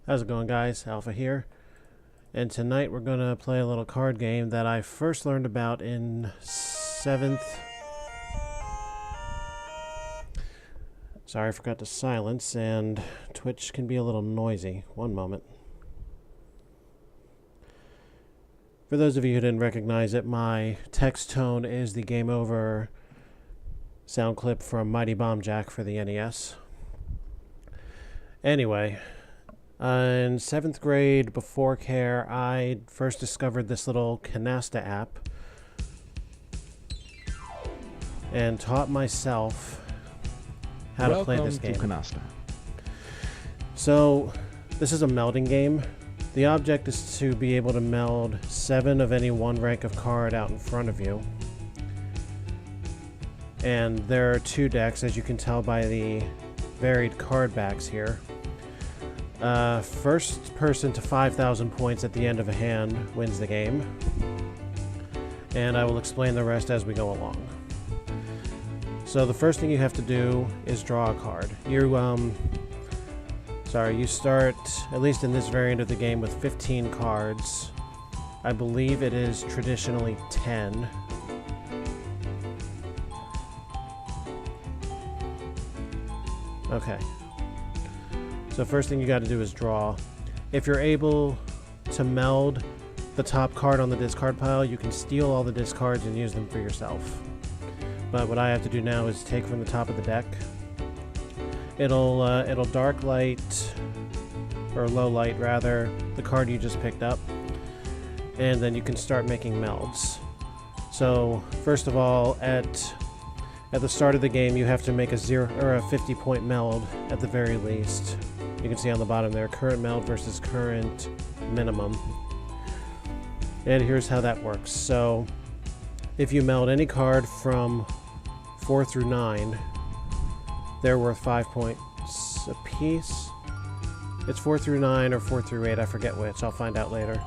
How's it going, guys? Alpha here. And tonight we're going to play a little card game that I first learned about in 7th. Sorry, I forgot to silence, and Twitch can be a little noisy. One moment. For those of you who didn't recognize it, my text tone is the Game Over sound clip from Mighty Bomb Jack for the NES. Anyway, in 7th grade, before care, I first discovered this little Canasta app and taught myself how to play this game. Welcome to Canasta. So, this is a melding game. The object is to be able to meld 7 of any one rank of card out in front of you. And there are 2 decks, as you can tell by the varied card backs here. First person to 5,000 points at the end of a hand wins the game. And I will explain the rest as we go along. So the first thing you have to do is draw a card. You start, at least in this variant of the game, with 15 cards. I believe it is traditionally 10. Okay. So first thing you got to do is draw. If you're able to meld the top card on the discard pile, you can steal all the discards and use them for yourself. But what I have to do now is take from the top of the deck. It'll dark light, or low light rather, the card you just picked up, and then you can start making melds. So first of all, at the start of the game, you have to make a 50-point meld at the very least. You can see on the bottom there, current meld versus current minimum. And here's how that works. So if you meld any card from 4 through 9, they're worth 5 points apiece. It's 4 through 9 or 4 through 8, I forget which, I'll find out later.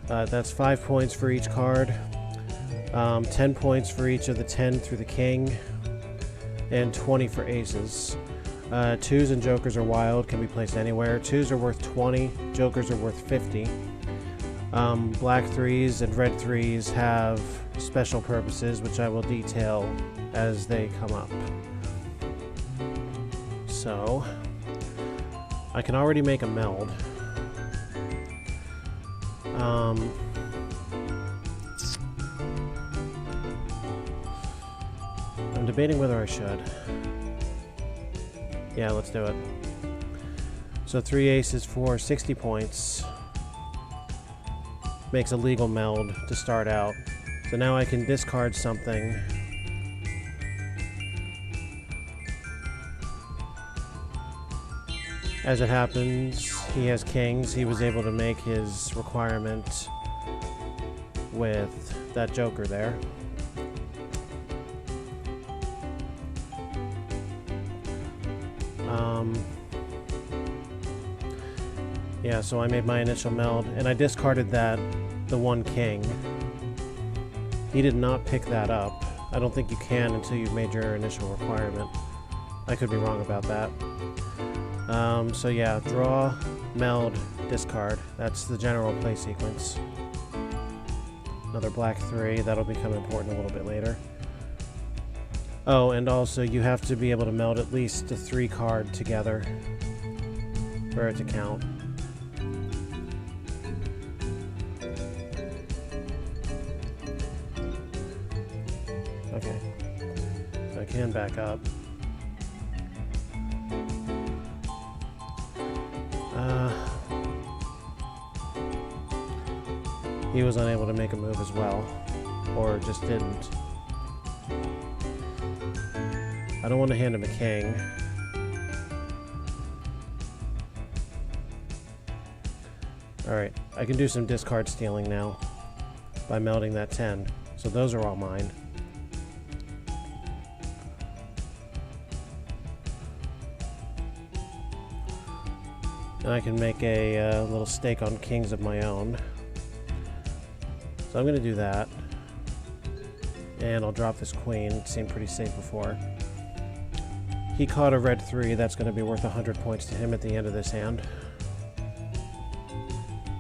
That's 5 points for each card, 10 points for each of the 10 through the king, and 20 for aces. 2s and jokers are wild, can be placed anywhere. 2s are worth 20, jokers are worth 50. Black 3s and red 3s have special purposes, which I will detail as they come up. So, I can already make a meld. I'm debating whether I should. Yeah, let's do it. So 3 aces for 60 points. Makes a legal meld to start out. So now I can discard something. As it happens, he has kings. He was able to make his requirement with that joker there. Yeah, so I made my initial meld, and I discarded the 1 king. He did not pick that up. I don't think you can until you've made your initial requirement. I could be wrong about that. So yeah, draw, meld, discard. That's the general play sequence. Another black 3, that'll become important a little bit later. Oh, and also you have to be able to meld at least a 3 card together for it to count. Okay, so I can back up. He was unable to make a move as well, or just didn't. I don't want to hand him a king. Alright, I can do some discard stealing now by melding that 10. So those are all mine. And I can make a little stake on kings of my own. So I'm going to do that. And I'll drop this queen. It seemed pretty safe before. He caught a red 3. That's going to be worth 100 points to him at the end of this hand.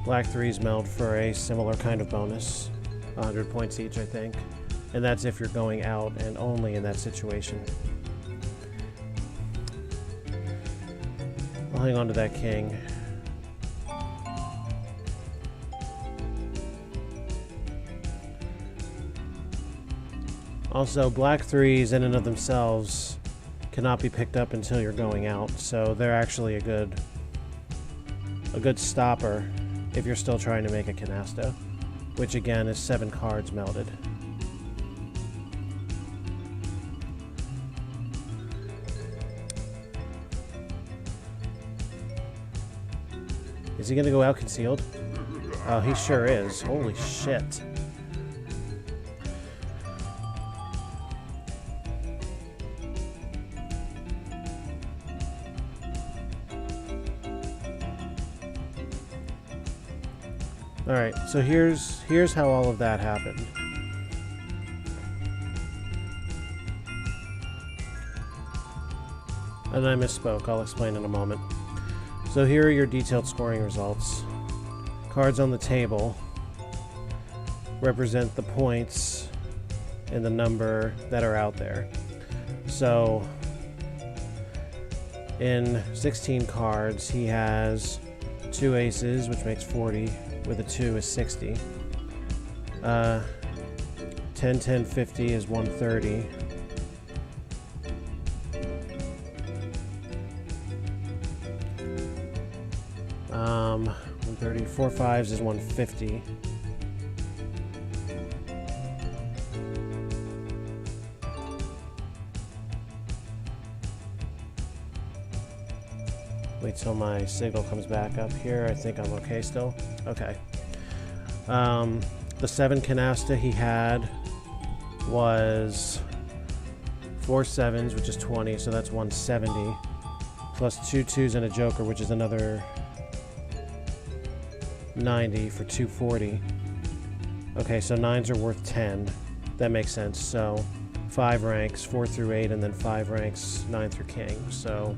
Black 3s meld for a similar kind of bonus. 100 points each, I think. And that's if you're going out and only in that situation. I'll hang on to that king. Also, black 3s in and of themselves cannot be picked up until you're going out, so they're actually a good stopper if you're still trying to make a canasta, which again is 7 cards melded. Is he gonna go out concealed? Oh, he sure is. Holy shit. Alright, so here's how all of that happened. And I misspoke, I'll explain in a moment. So here are your detailed scoring results. Cards on the table represent the points and the number that are out there. So in 16 cards, he has 2 aces, which makes 40. With a 2 is 60. 10, 10, 50 is 130. Um, 130. 4 5s is 150. Wait till my signal comes back up here. I think I'm okay still. Okay. The 7 canasta he had was 4 7s, which is 20, so that's 170. Plus 2 2s and a joker, which is another 90 for 240. Okay, so 9s are worth 10. That makes sense. So 5 ranks, 4 through 8, and then 5 ranks, 9 through king. So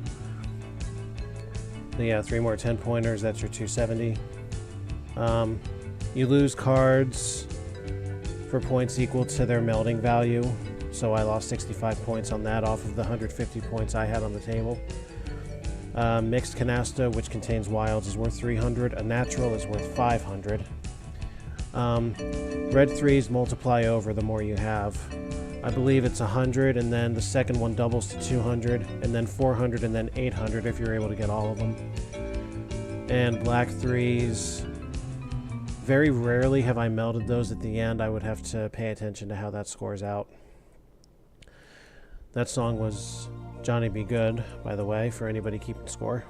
yeah, 3 more 10-pointers, that's your 270. You lose cards for points equal to their melding value, so I lost 65 points on that off of the 150 points I had on the table. Mixed canasta, which contains wilds, is worth 300. A natural is worth 500. Red 3s multiply over the more you have. I believe it's 100, and then the second one doubles to 200, and then 400, and then 800 if you're able to get all of them. And black 3s, very rarely have I melded those at the end. I would have to pay attention to how that scores out. That song was Johnny Be Good, by the way, for anybody keeping score.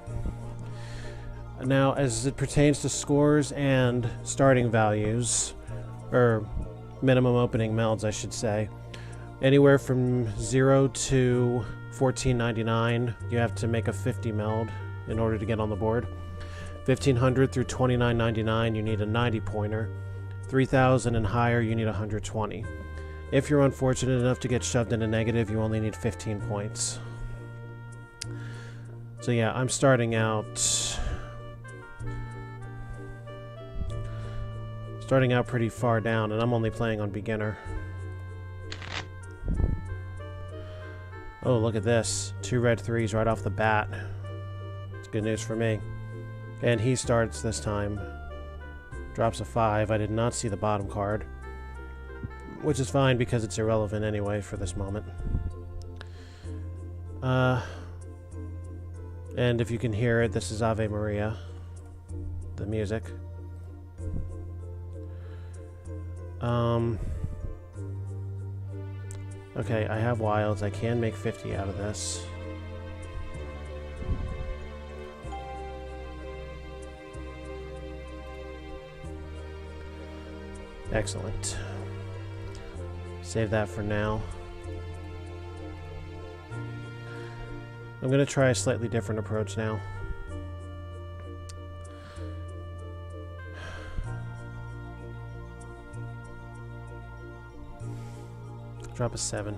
Now, as it pertains to scores and starting values, or minimum opening melds, I should say, anywhere from 0 to 1499, you have to make a 50 meld in order to get on the board. 1500 through 2999, you need a 90 pointer. 3000 and higher, you need 120. If you're unfortunate enough to get shoved in a negative, you only need 15 points. So yeah, I'm starting out pretty far down, and I'm only playing on beginner. Oh, look at this. 2 red 3s right off the bat. It's good news for me. And he starts this time. Drops a 5. I did not see the bottom card, which is fine because it's irrelevant anyway for this moment. And if you can hear it, this is Ave Maria, the music. Okay, I have wilds. I can make 50 out of this. Excellent. Save that for now. I'm going to try a slightly different approach now. Drop a 7.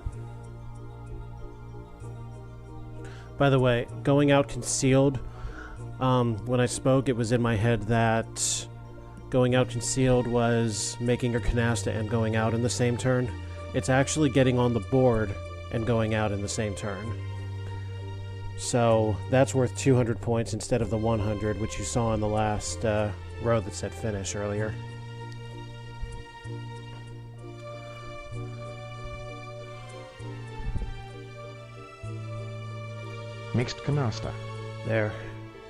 By the way, going out concealed, when I spoke, it was in my head that going out concealed was making your canasta and going out in the same turn. It's actually getting on the board and going out in the same turn. So that's worth 200 points instead of the 100, which you saw in the last row that said finish earlier. Mixed canasta. There.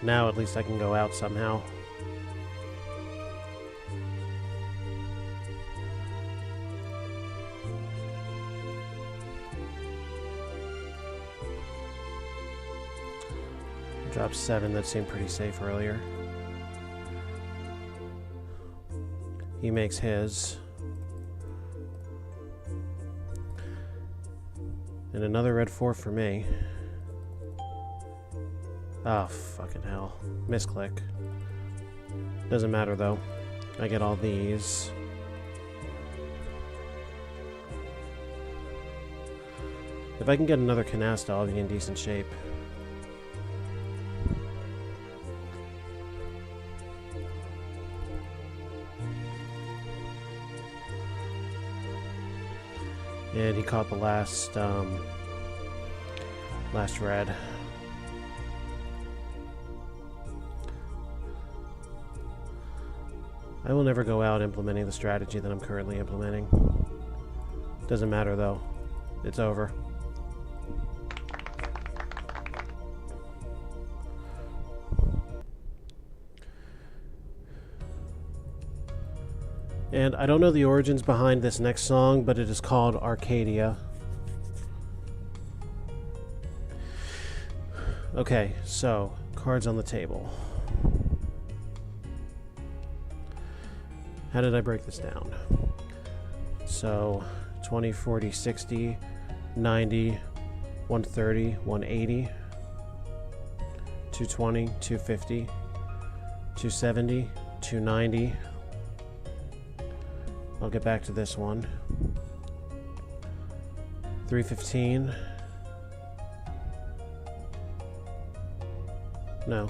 Now at least I can go out somehow. Dropped 7, that seemed pretty safe earlier. He makes his. And another red 4 for me. Oh, fucking hell. Misclick. Doesn't matter, though. I get all these. If I can get another canasta, I'll be in decent shape. And he caught the last red. I will never go out implementing the strategy that I'm currently implementing. Doesn't matter though. It's over. And I don't know the origins behind this next song, but it is called Arcadia. Okay, so cards on the table. How did I break this down? So 20, 40, 60, 90, 130, 180, 220, 250, 270, 290. I'll get back to this one. 315. No.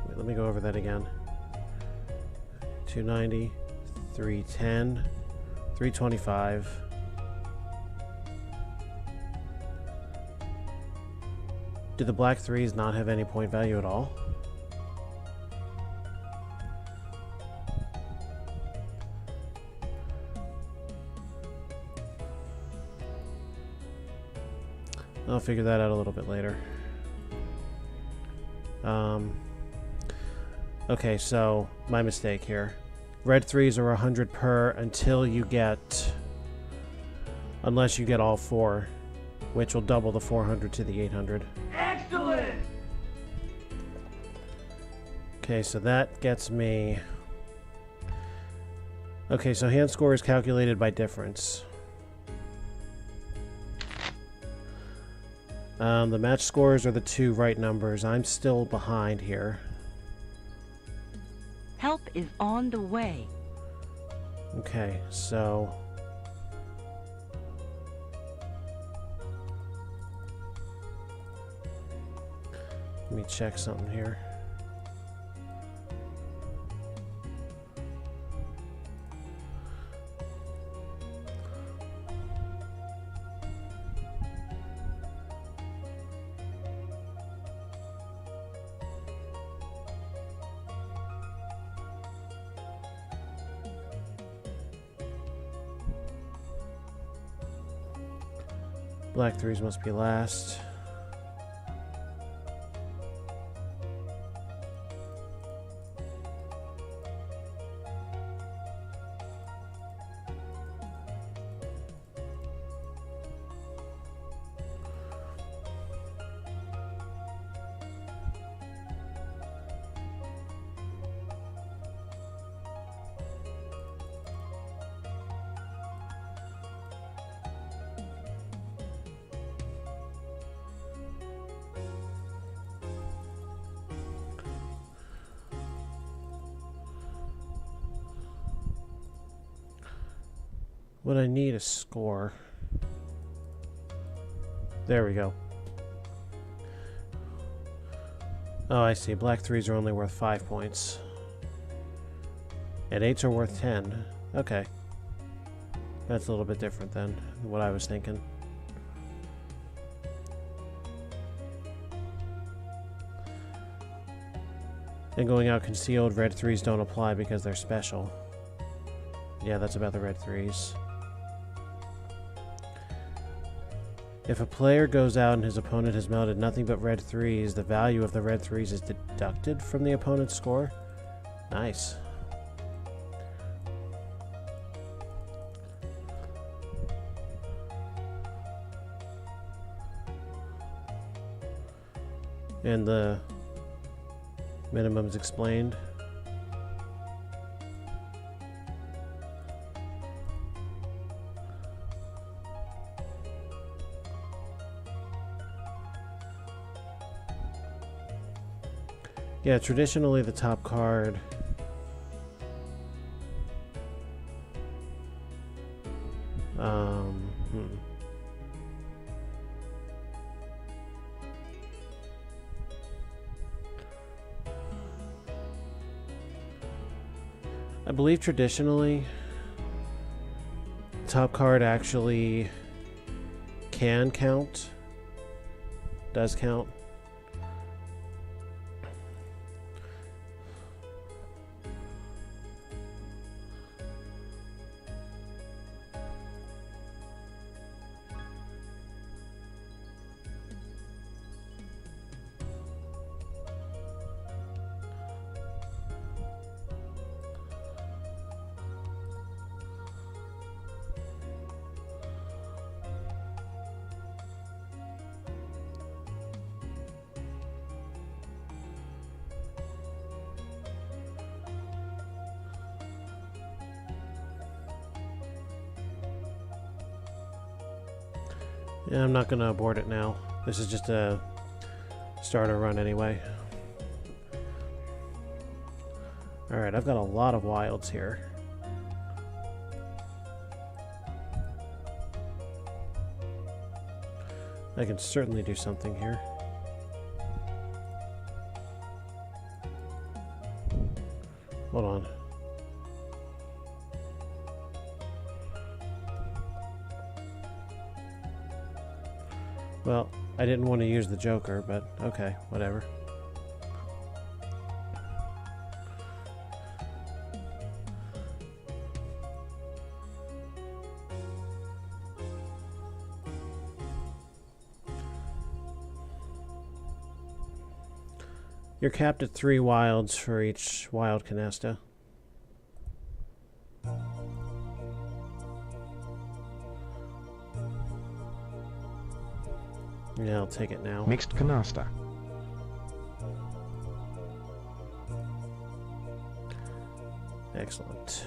Wait, let me go over that again. 290, 310, 325. Do the black threes not have any point value at all? I'll figure that out a little bit later. Okay, so my mistake here. Red threes are 100 per until you get... Unless you get all 4, which will double the 400 to the 800. Excellent! Okay, so that gets me... Okay, so hand score is calculated by difference. The match scores are the 2 right numbers. I'm still behind here. Help is on the way. Okay, so... Let me check something here. Black threes must be last. What I need is score. There we go. Oh, I see. Black 3s are only worth 5 points. And 8s are worth 10. Okay. That's a little bit different than what I was thinking. And going out concealed, red 3s don't apply because they're special. Yeah, that's about the red 3s. If a player goes out and his opponent has melted nothing but red 3s, the value of the red 3s is deducted from the opponent's score. Nice. And the minimums explained. Yeah, traditionally the top card I believe traditionally top card actually can count, does count. Yeah, I'm not going to abort it now. This is just a starter run anyway. Alright, I've got a lot of wilds here. I can certainly do something here. Hold on. Well, I didn't want to use the Joker, but okay, whatever. You're capped at 3 wilds for each wild Canasta. Yeah, I'll take it now. Mixed Canasta. Excellent.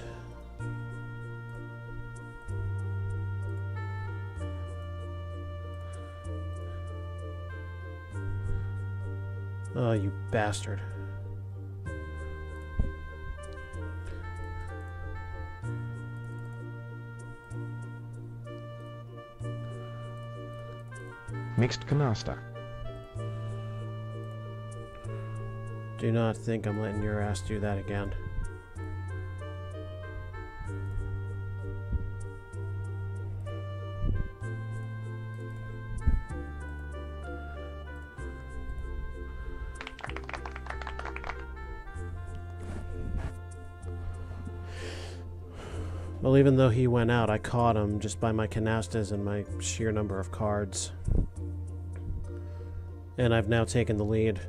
Oh, you bastard. Mixed Canasta. Do not think I'm letting your ass do that again. Well, even though he went out, I caught him just by my canastas and my sheer number of cards. And I've now taken the lead.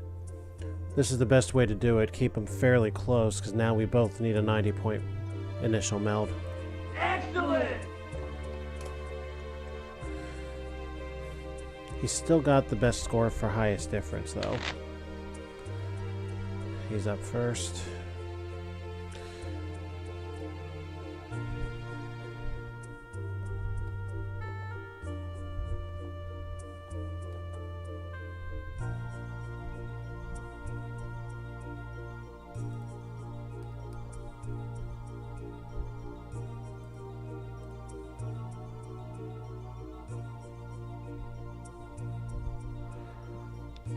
This is the best way to do it. Keep him fairly close, because now we both need a 90-point initial meld. Excellent! He's still got the best score for highest difference, though. He's up first.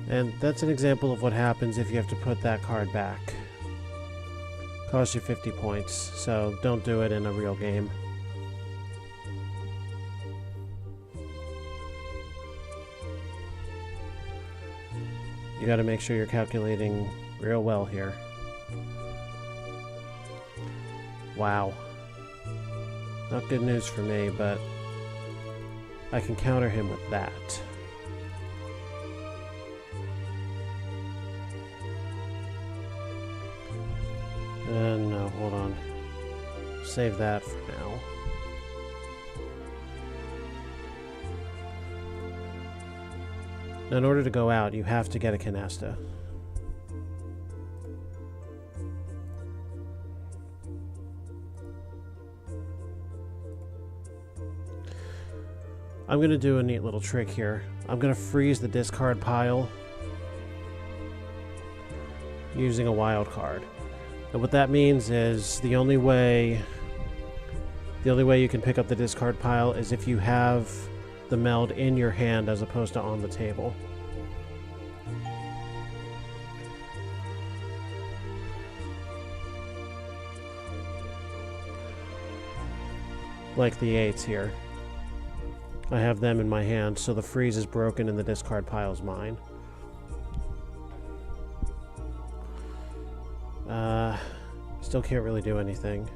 And that's an example of what happens if you have to put that card back. Costs you 50 points, so don't do it in a real game. You gotta make sure you're calculating real well here. Wow. Not good news for me, but I can counter him with that. No, hold on. Save that for now. Now, in order to go out, you have to get a Canasta. I'm going to do a neat little trick here. I'm going to freeze the discard pile using a wild card. And what that means is the only way you can pick up the discard pile is if you have the meld in your hand as opposed to on the table. Like the 8s here. I have them in my hand, so the freeze is broken and the discard pile is mine. Still can't really do anything.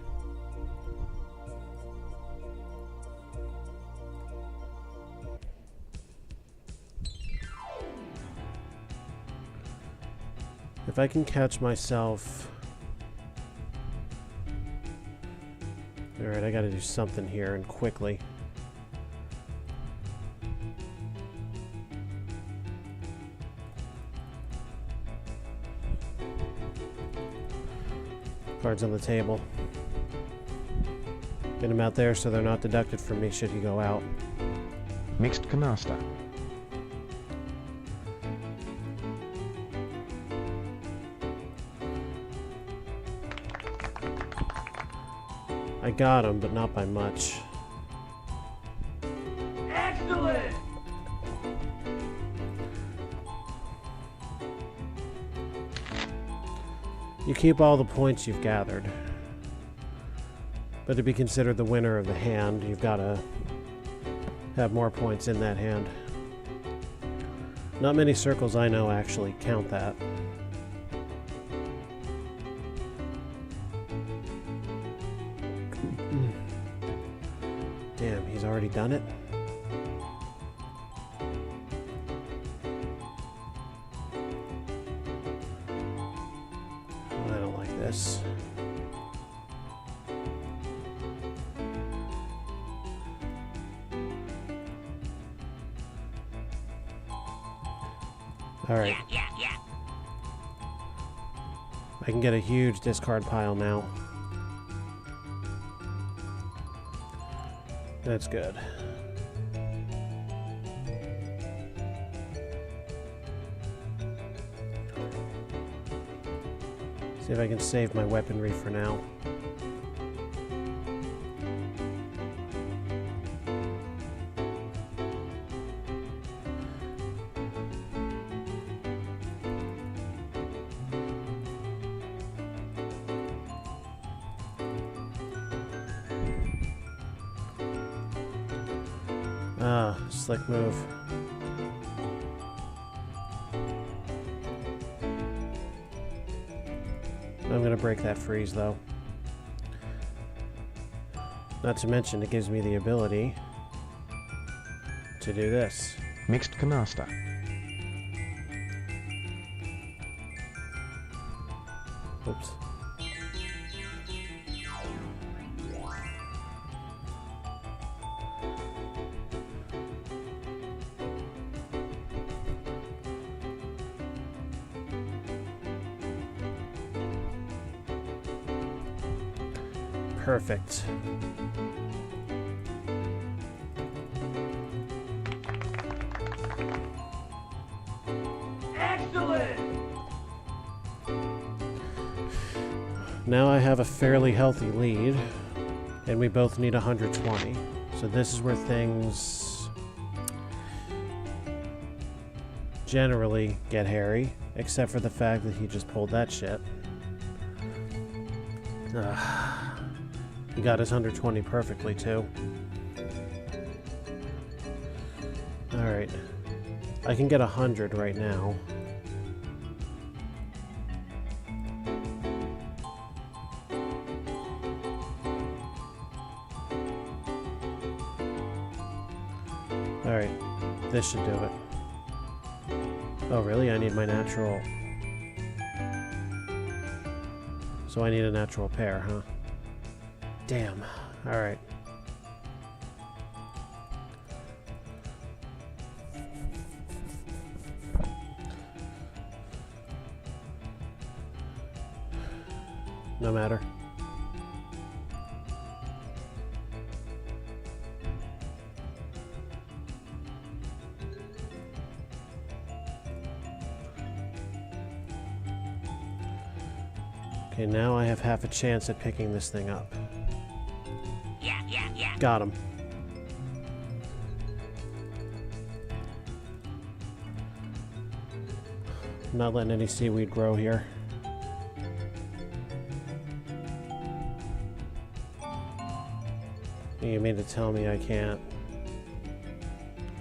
If I can catch myself... Alright, I gotta do something here, and quickly. Cards on the table. Get them out there so they're not deducted from me should he go out. Mixed Canasta. I got him, but not by much. Excellent! You keep all the points you've gathered. But to be considered the winner of the hand, you've got to have more points in that hand. Not many circles I know actually count that. Damn, he's already done it? I don't like this. Alright. I can get a huge discard pile now. That's good. See if I can save my weaponry for now. Ah, slick move. I'm gonna break that freeze though. Not to mention it gives me the ability to do this. Mixed Canasta. Oops. Perfect. Excellent! Now I have a fairly healthy lead, and we both need 120. So this is where things generally get hairy, except for the fact that he just pulled that shit. He got his 120 perfectly, too. Alright. I can get 100 right now. Alright. This should do it. Oh, really? I need my natural... So I need a natural pair, huh? Damn. Alright. No matter. Okay, now I have half a chance at picking this thing up. Yeah. Got him. I'm not letting any seaweed grow here. You mean to tell me I can't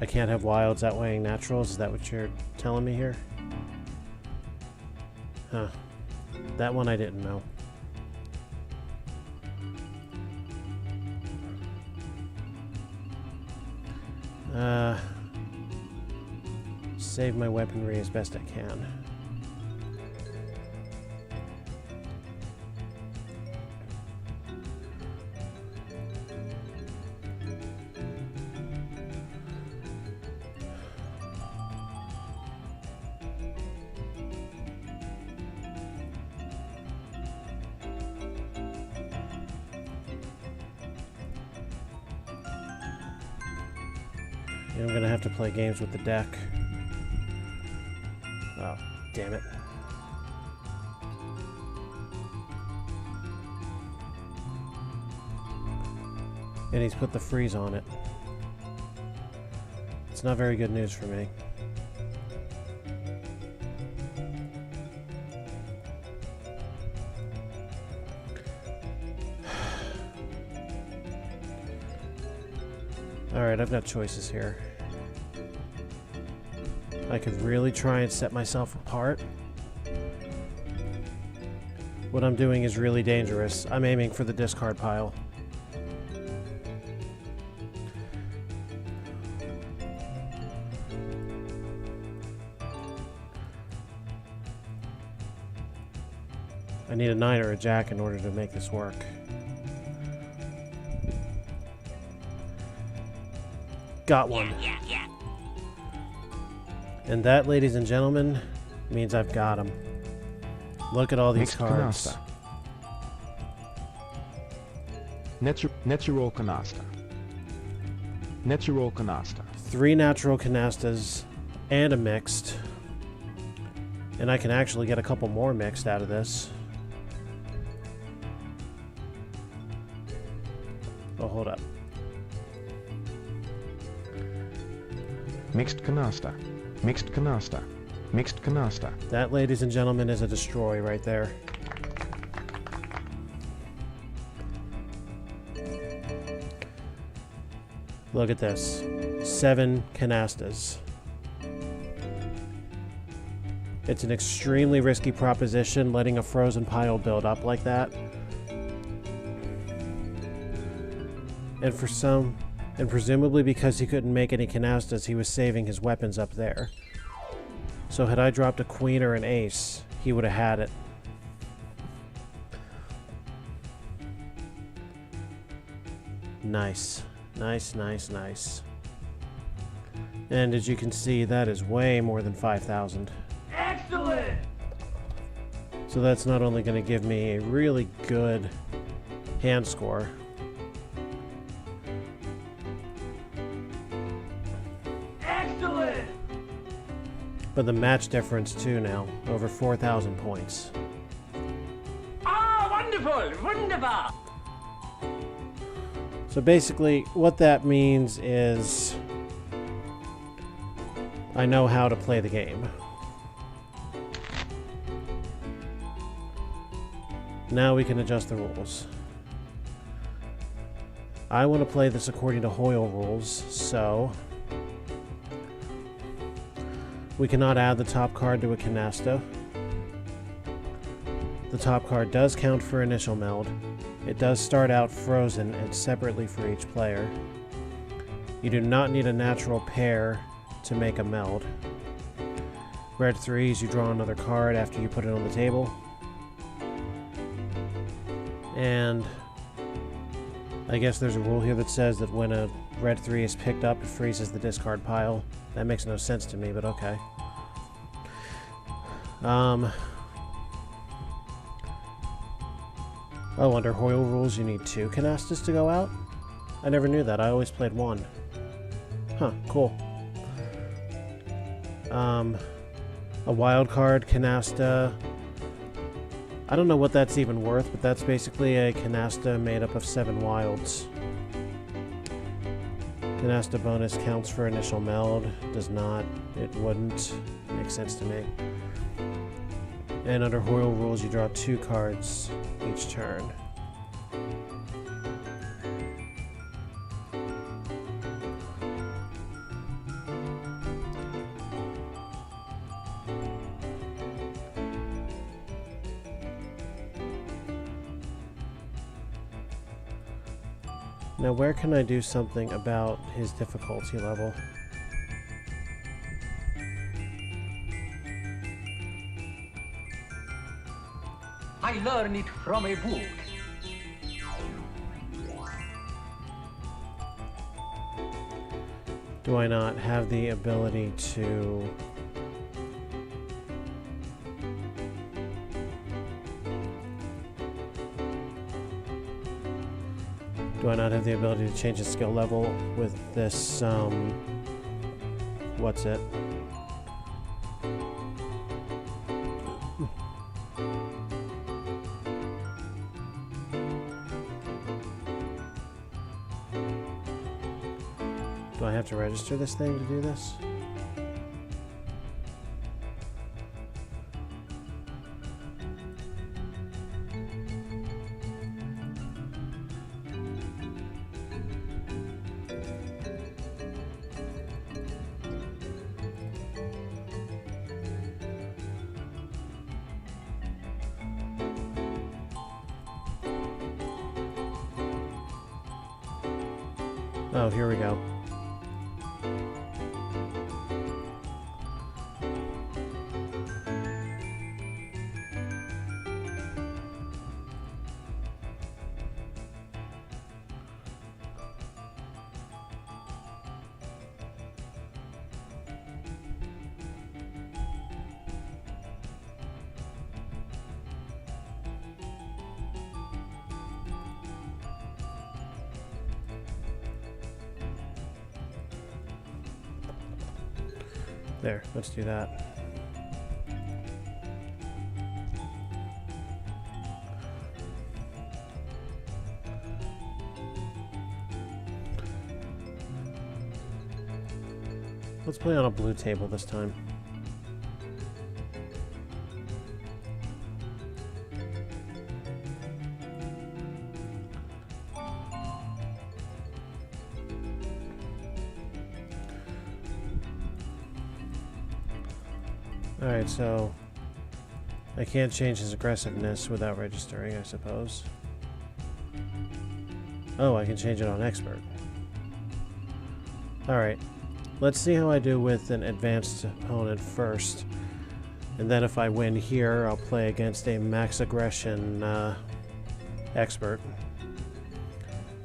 have wilds outweighing naturals? Is that what you're telling me here? Huh. That one I didn't know. Save my weaponry as best I can. I'm gonna have to play games with the deck. Oh, damn it. And he's put the freeze on it. It's not very good news for me. Alright, I've got choices here. I could really try and set myself apart. What I'm doing is really dangerous. I'm aiming for the discard pile. I need a 9 or a jack in order to make this work. Got one. Yeah. And that, ladies and gentlemen, means I've got him. Look at all these Mixed cards. Canasta. Natural Canasta. Natural Canasta. 3 natural canastas and a mixed. And I can actually get a couple more mixed out of this. Oh, hold up. Mixed Canasta. Mixed Canasta. Mixed Canasta. That, ladies and gentlemen, is a destroy right there. Look at this. 7 canastas. It's an extremely risky proposition letting a frozen pile build up like that. And for some... And presumably because he couldn't make any canastas, he was saving his weapons up there. So had I dropped a queen or an ace, he would have had it. Nice. Nice. And as you can see, that is way more than 5,000. Excellent! So that's not only going to give me a really good hand score, but the match difference too now, over 4,000 points. Ah, wonderful! Wunderbar! So basically, what that means is I know how to play the game. Now we can adjust the rules. I want to play this according to Hoyle rules, so we cannot add the top card to a Canasta. The top card does count for initial meld. It does start out frozen and separately for each player. You do not need a natural pair to make a meld. Red 3s, you draw another card after you put it on the table. And I guess there's a rule here that says that when a red 3 is picked up, it freezes the discard pile. That makes no sense to me, but okay. Oh, under Hoyle rules, you need 2 Canastas to go out? I never knew that. I always played 1. Huh, cool. A wild card, Canasta. I don't know what that's even worth, but that's basically a Canasta made up of 7 wilds. Canasta bonus counts for initial meld. Does not. It wouldn't. Makes sense to me. And under Hoyle rules, you draw 2 cards each turn. Now, where can I do something about his difficulty level? I learned it from a book. Do I not have the ability to... Do I not have the ability to change the skill level with this, what's it? Do I have to register this thing to do this? Oh, here we go. There, let's do that. Let's play on a blue table this time. Alright, so I can't change his aggressiveness without registering, I suppose. Oh, I can change it on expert. Alright, let's see how I do with an advanced opponent first. And then if I win here, I'll play against a max aggression expert.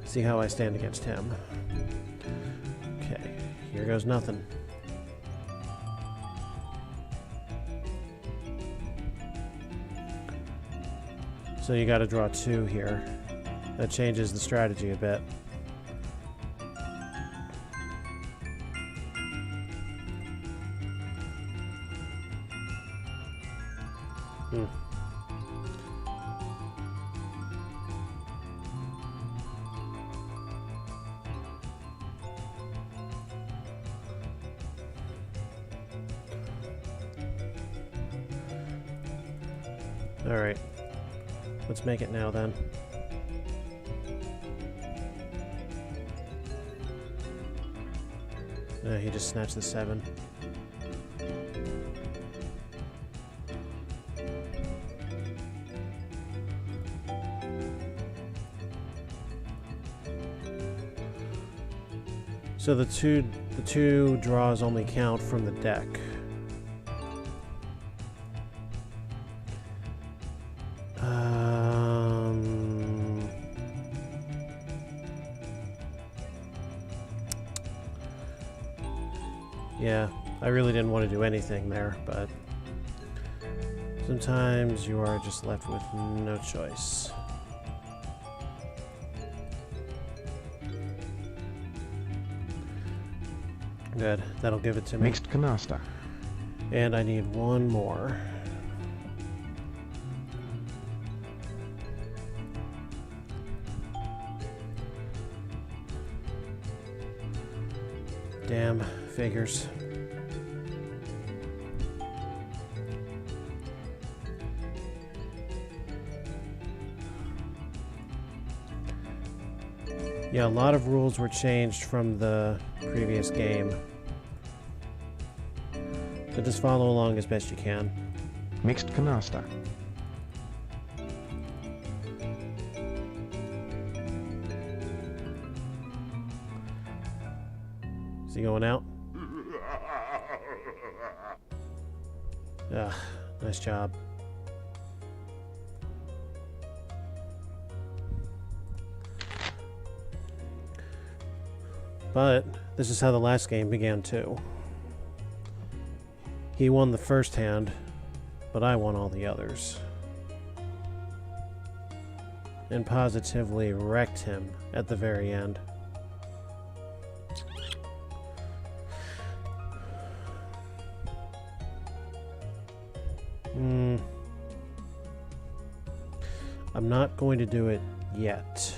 See how I stand against him. Okay, here goes nothing. So you gotta draw 2 here. That changes the strategy a bit. Alright. Let's make it now then. He just snatched the 7. So the two draws only count from the deck. Yeah, I really didn't want to do anything there, but sometimes you are just left with no choice. Good, that'll give it to me. Mixed Canasta. And I need one more. Damn, figures. Yeah, a lot of rules were changed from the previous game. So just follow along as best you can. Mixed Canasta. Is he going out? Nice job. But this is how the last game began too. He won the first hand, but I won all the others. And positively wrecked him at the very end. I'm not going to do it yet.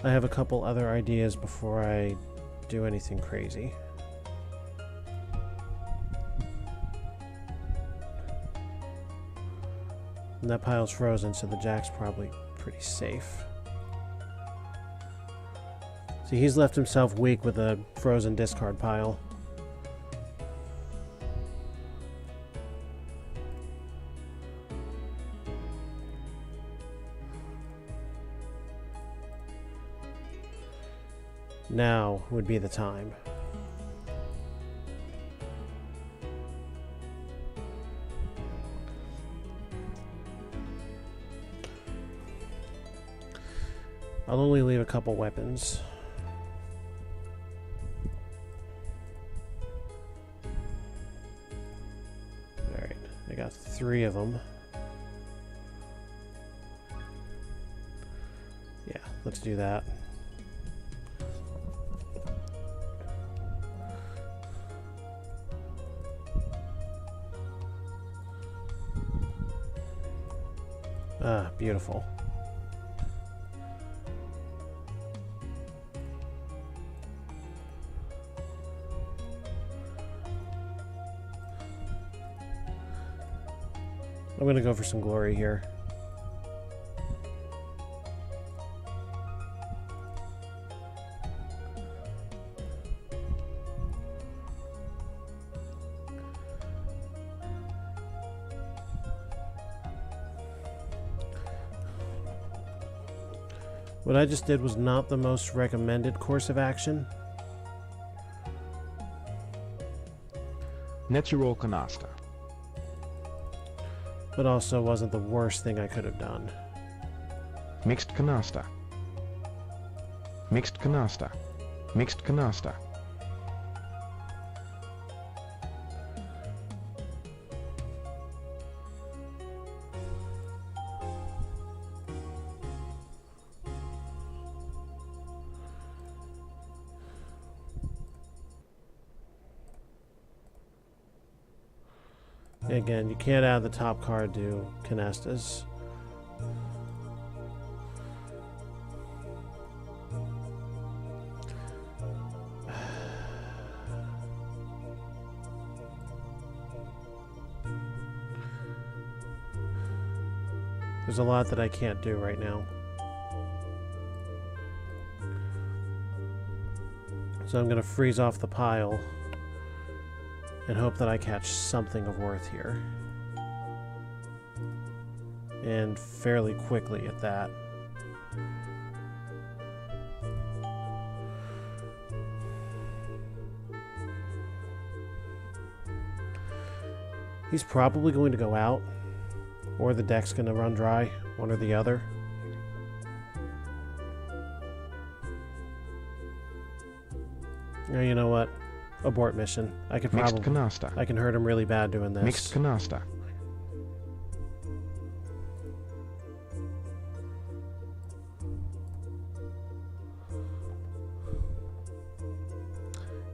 I have a couple other ideas before I do anything crazy. And that pile's frozen, so the jack's probably pretty safe. See, he's left himself weak with a frozen discard pile. Now would be the time. I'll only leave a couple weapons. Alright, I got 3 of them. Yeah, let's do that. Ah, beautiful. I'm gonna go for some glory here. What I just did was not the most recommended course of action. Natural Canasta. But also wasn't the worst thing I could have done. Mixed Canasta. Mixed Canasta. Mixed Canasta. Again, you can't add the top card to Canastas. There's a lot that I can't do right now. So I'm going to freeze off the pile and hope that I catch something of worth here. And fairly quickly at that. He's probably going to go out, or the deck's going to run dry, one or the other. Or you know what? Abort mission. I could Mixed probably... Canasta. I can hurt him really bad doing this. Mixed Canasta.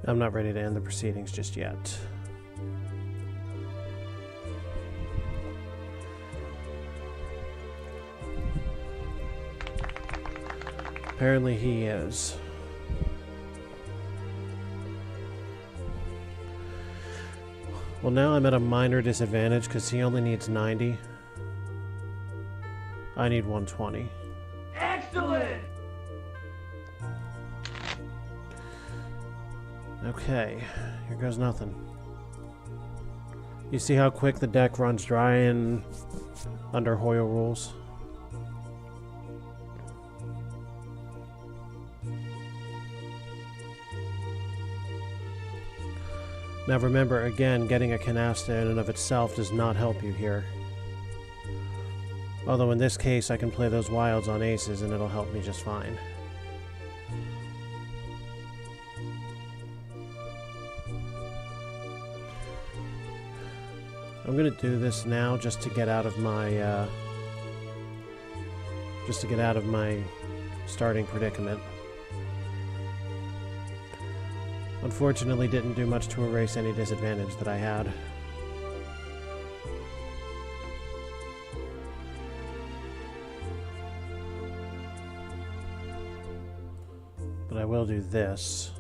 I'm not ready to end the proceedings just yet. Apparently he is. Well, now I'm at a minor disadvantage because he only needs 90. I need 120. Excellent! Okay, here goes nothing. You see how quick the deck runs dry in under Hoyle rules? Now remember, again, getting a Canasta in and of itself does not help you here. Although in this case, I can play those wilds on aces and it'll help me just fine. I'm gonna do this now just to get out of my starting predicament. Unfortunately, didn't do much to erase any disadvantage that I had. But I will do this.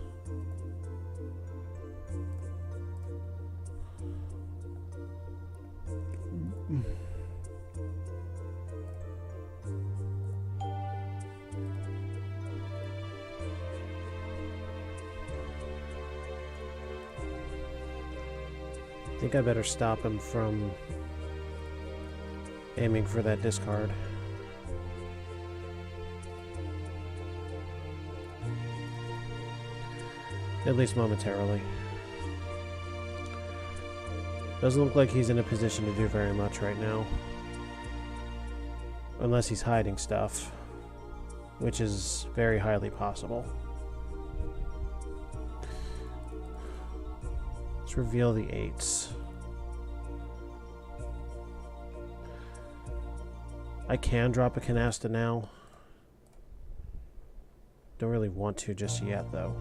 I think I better stop him from aiming for that discard. At least momentarily. Doesn't look like he's in a position to do very much right now. Unless he's hiding stuff, which is very highly possible. Let's reveal the eights. I can drop a Canasta now. Don't really want to just yet, though.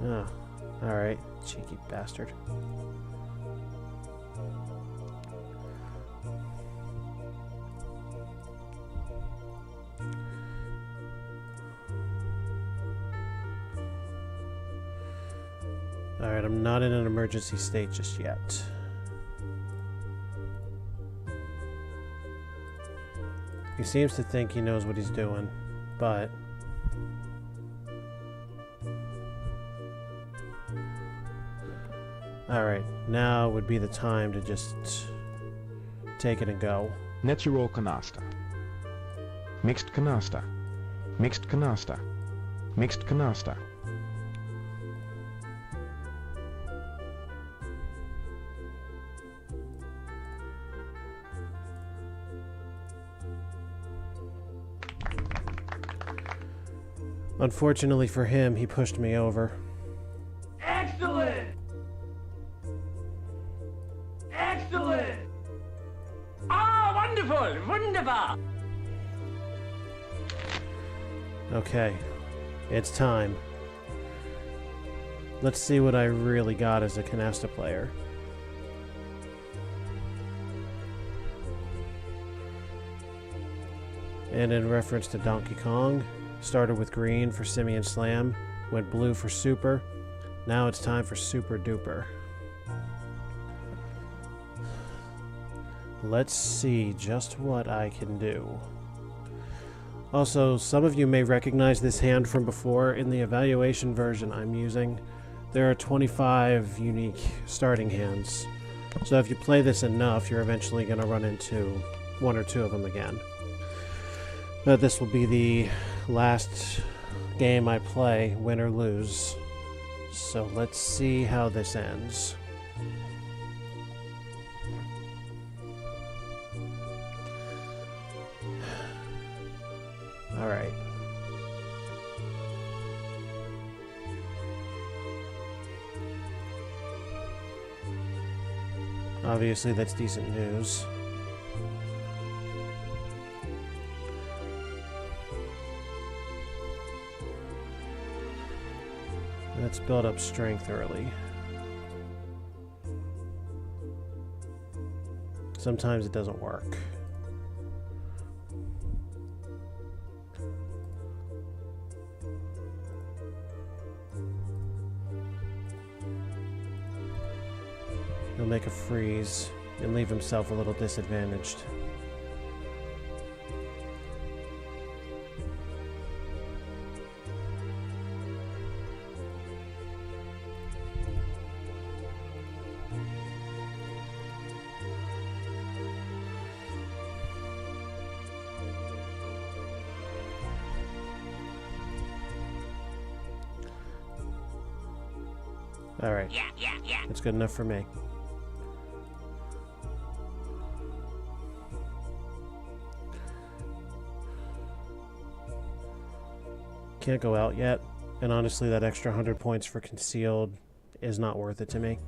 Ah, alright, cheeky bastard. Alright, I'm not in an emergency state just yet. He seems to think he knows what he's doing, but... Alright, now would be the time to just take it and go. Natural Canasta. Mixed Canasta. Mixed Canasta. Mixed Canasta. Unfortunately for him, he pushed me over. Excellent! Excellent! Ah, wonderful! Wunderbar! Okay, it's time. Let's see what I really got as a Canasta player. And in reference to Donkey Kong, started with green for Simian Slam, went blue for Super. Now it's time for Super Duper. let's see just what I can do. Also, some of you may recognize this hand from before. In the evaluation version I'm using, there are 25 unique starting hands. So if you play this enough, you're eventually going to run into one or two of them again. But this will be the last game I play, win or lose. So let's see how this ends. All right. Obviously, that's decent news. Let's build up strength early. Sometimes it doesn't work. He'll make a freeze and leave himself a little disadvantaged. All right. That's good enough for me. Can't go out yet, and honestly that extra 100 points for concealed is not worth it to me.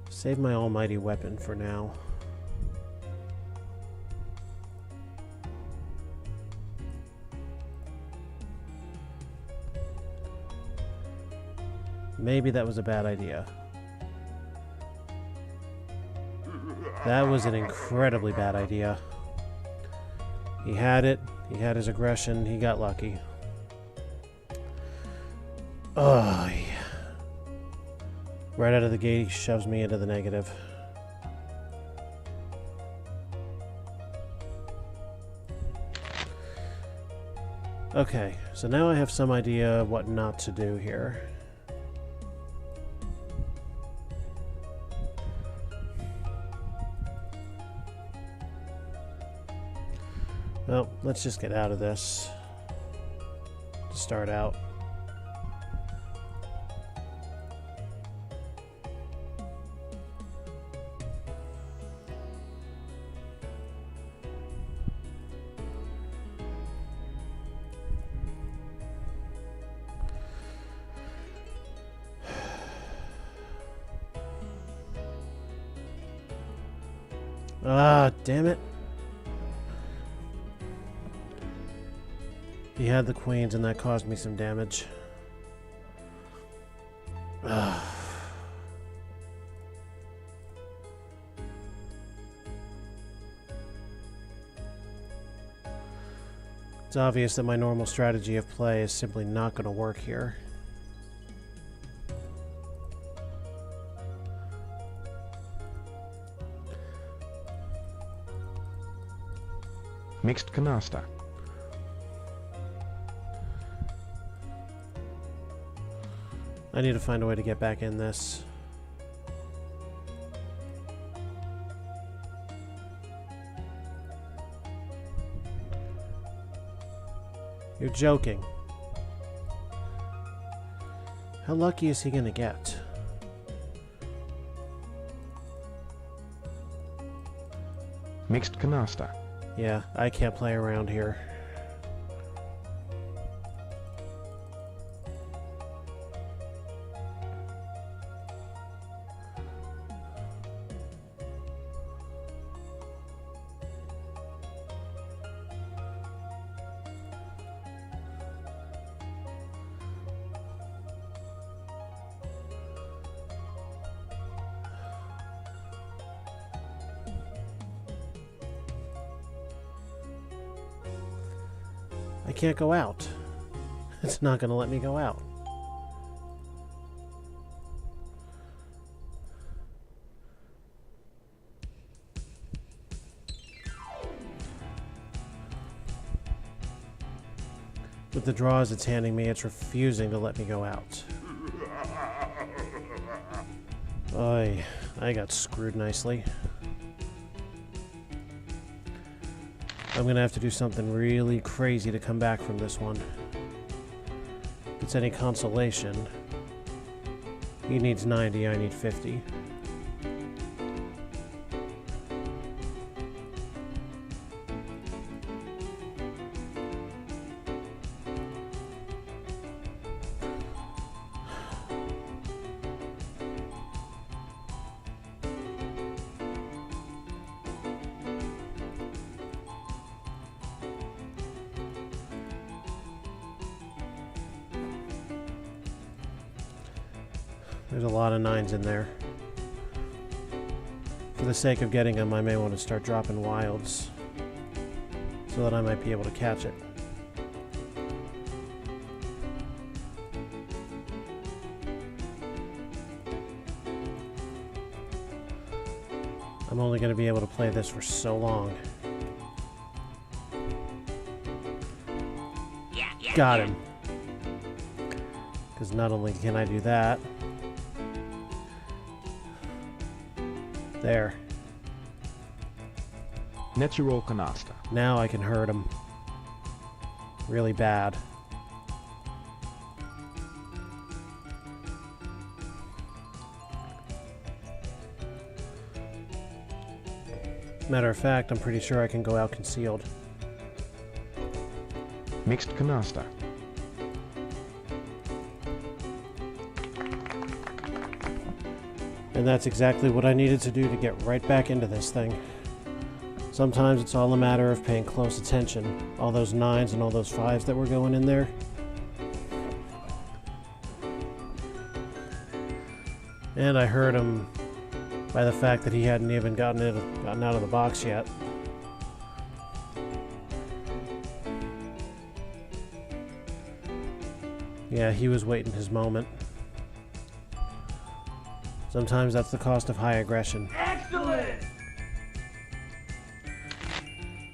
Save my almighty weapon for now. Maybe that was a bad idea. That was an incredibly bad idea. He had it. He had his aggression. He got lucky. Oh, yeah. Right out of the gate, he shoves me into the negative. Okay, so now I have some idea what not to do here. Well, let's just get out of this to start out. Ah, damn it. He had the queens, and that caused me some damage. Ugh. It's obvious that my normal strategy of play is simply not going to work here. Mixed Canasta. I need to find a way to get back in this. You're joking. How lucky is he gonna get? Mixed Canasta. Yeah, I can't play around here. I can't go out. It's not going to let me go out. With the draws it's handing me, it's refusing to let me go out. Oy, I got screwed nicely. I'm gonna have to do something really crazy to come back from this one. If it's any consolation, he needs 90, I need 50. There's a lot of 9s in there. For the sake of getting them, I may want to start dropping wilds so that I might be able to catch it. I'm only going to be able to play this for so long. Got him. Because not only can I do that, there. Natural Canasta. Now I can hurt him. Really bad. Matter of fact, I'm pretty sure I can go out concealed. Mixed Canasta. And that's exactly what I needed to do to get right back into this thing. Sometimes it's all a matter of paying close attention. All those 9s and all those 5s that were going in there. And I heard him by the fact that he hadn't even gotten out of the box yet. Yeah, he was waiting his moment. Sometimes that's the cost of high aggression. Excellent!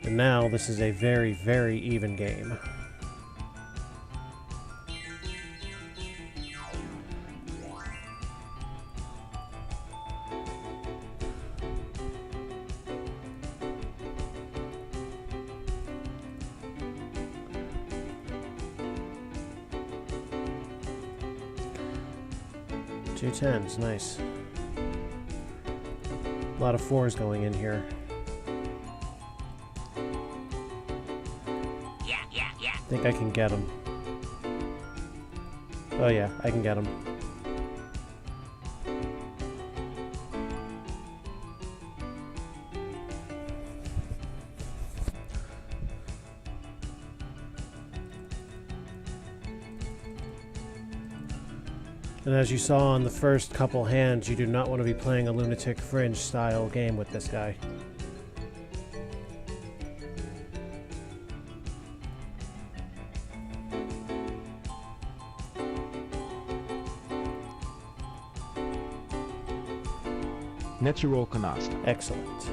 And now this is a very, very even game. Two 10s, nice. A lot of 4s going in here. I think I can get him. Oh yeah, I can get him. And as you saw on the first couple hands, you do not want to be playing a Lunatic Fringe style game with this guy. Natural Canasta. Excellent.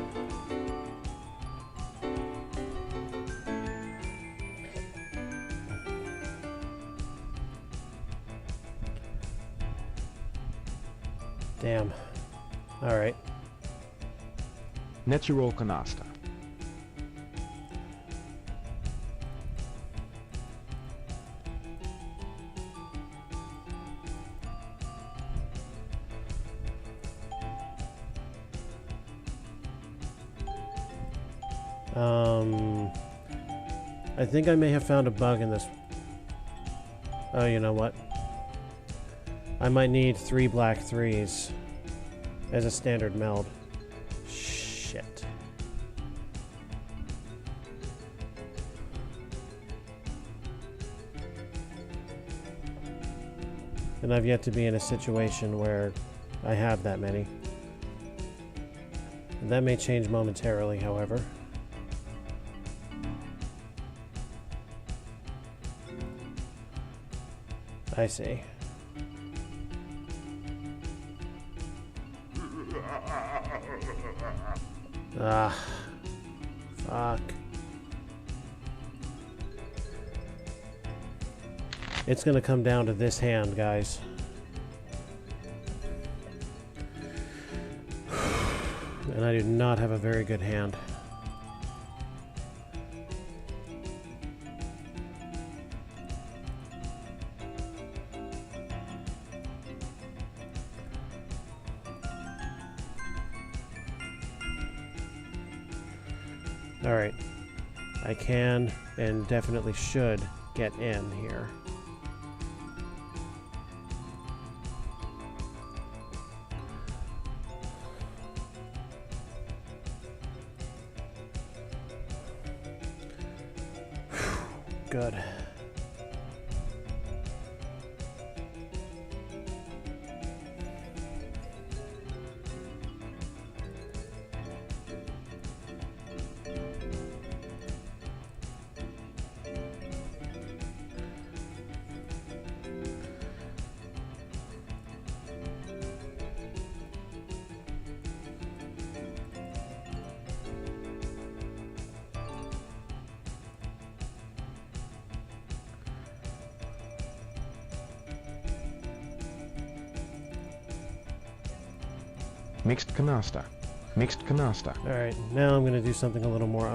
Damn. Alright. Natural Canasta. I think I may have found a bug in this. Oh, you know what? I might need 3 black 3s as a standard meld. Shit. And I've yet to be in a situation where I have that many. And that may change momentarily, however. I see. Ah, fuck. It's going to come down to this hand, guys. And I do not have a very good hand. Alright. I can and definitely should get in here. Good. Mixed Canasta. Mixed Canasta. Alright, now I'm going to do something a little more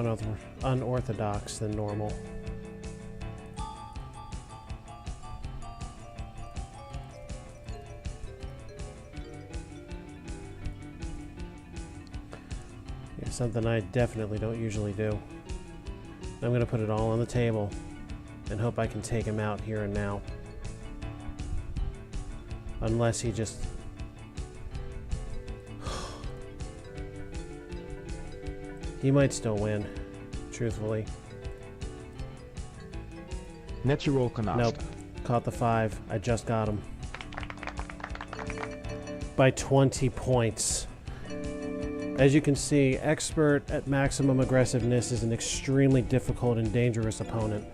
unorthodox than normal. Yeah, something I definitely don't usually do. I'm going to put it all on the table and hope I can take him out here and now. Unless he just... He might still win, truthfully. Natural Canasta. Nope. Caught the 5. I just got him. By 20 points. As you can see, Expert at maximum aggressiveness is an extremely difficult and dangerous opponent.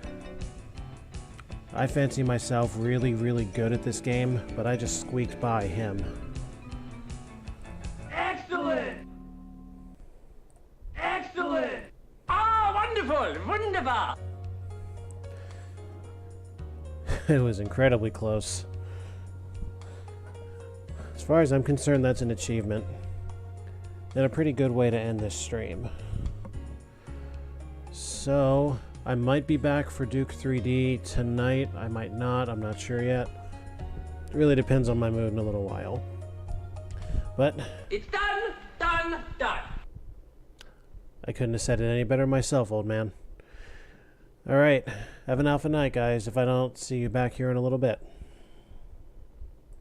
I fancy myself really, really good at this game, but I just squeaked by him. Excellent! Excellent! Ah, wonderful! Wunderbar! It was incredibly close. As far as I'm concerned, that's an achievement. And a pretty good way to end this stream. So, I might be back for Duke 3D tonight. I might not. I'm not sure yet. It really depends on my mood in a little while. But It's done, done, done. I couldn't have said it any better myself, old man. Alright, have an alpha night, guys, if I don't see you back here in a little bit.